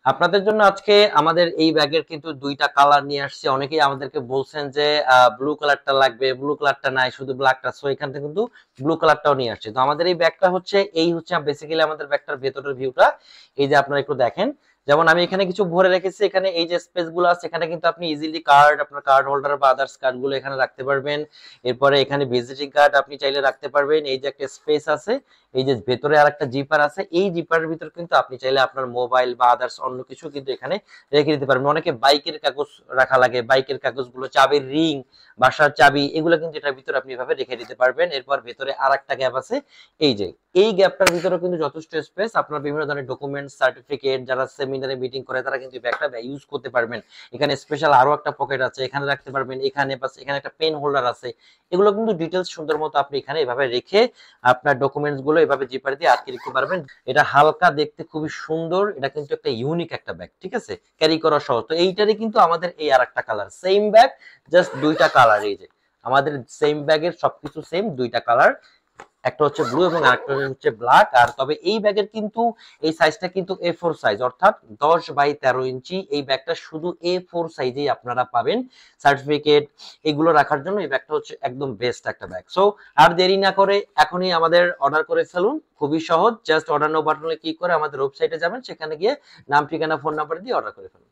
আপনাদের জন্য আজকে আমাদের এই ব্যাগের কিন্তু দুইটা কালার নিয়ে আসছে। অনেকেই আমাদেরকে বলছেন যে ব্লু কালারটা লাগবে, ব্লু কালারটা নাই, শুধু ব্ল্যাকটা। সো এখান থেকে কিন্তু ব্লু কালারটাও নিয়ে আসছে। তো আমাদের এই ব্যাগটা হচ্ছে এই হচ্ছে বেসিক্যালি আমাদের ব্যাগটার ভেতরের ভিউটা। এই যে আপনারা একটু দেখেন, যেমন আমি এখানে কিছু ভরে রেখেছি। এখানে এই যে স্পেস গুলো আছে, এখানে কিন্তু আপনি ইজিলি কার্ড, আপনার কার্ড হোল্ডার বা আদার্স কার্ড গুলো এখানে রাখতে পারবেন। এরপরে এখানে ভিজিটিং কার্ড আপনি চাইলে রাখতে পারবেন। এই যে একটা স্পেস আছে, এই যে ভেতরে আরেকটা জিপার আছে, এই জিপারের ভিতর কিন্তু আপনি চাইলে আপনার মোবাইল বা আদার্স অন্য কিছু কিন্তু এখানে রেখে দিতে পারবেন। অনেকে বাইকের কাগজ রাখা লাগে, বাইকের কাগজগুলো, চাবির রিং, বাসার চাবি, এগুলো কিন্তু এটার ভিতরে আপনি এভাবে রেখে দিতে পারবেন। এরপর ভেতরে আরেকটা গ্যাপ আছে, এই যে এই গ্যাপটার ভিতরে কিন্তু যথেষ্ট স্পেস। আপনার বিভিন্ন ধরনের ডকুমেন্ট, সার্টিফিকেট, যারা সেমিনারে মিটিং করে তারা কিন্তু ব্যাগটা ইউজ করতে পারবেন। এখানে স্পেশাল আরো একটা পকেট আছে, এখানে রাখতে পারবেন। এখানে বাস এখানে একটা পেন হোল্ডার আছে। এগুলো কিন্তু ডিটেলস সুন্দর মতো আপনি এখানে এভাবে রেখে আপনার ডকুমেন্টস গুলো এভাবে জিপার দিয়ে আটকে রাখতে পারবেন। এটা হালকা, দেখতে খুবই সুন্দর। এটা কিন্তু একটা ইউনিক একটা ব্যাগ, ঠিক আছে, ক্যারি করা সহজ। তো এইটারই কিন্তু আমাদের এই আরেকটা কালার, সেম ব্যাগ, জাস্ট দুইটা কালার। এই যে আমাদের সেম ব্যাগের সবকিছু সেম, দুইটা কালার, একটা হচ্ছে ব্লু এবং আরেকটা হচ্ছে ব্ল্যাক। আর তবে এই ব্যাগের কিন্তু এই সাইজটা কিন্তু A4 সাইজ, অর্থাৎ 10 বাই 13 ইঞ্চি। এই ব্যাগটা শুধু A4 সাইজেই আপনারা পাবেন। সার্টিফিকেট এগুলো রাখার জন্য এই ব্যাগটা হচ্ছে একদম বেস্ট একটা ব্যাগ। সো আর দেরি না করে এখনই আমাদের অর্ডার করে ফেলুন। খুবই সহজ, জাস্ট অর্ডার নাও বাটনে ক্লিক করে আমাদের ওয়েবসাইটে যাবেন, সেখানে গিয়ে নাম, ঠিকানা, ফোন নাম্বার দিয়ে অর্ডার করে ফেলুন।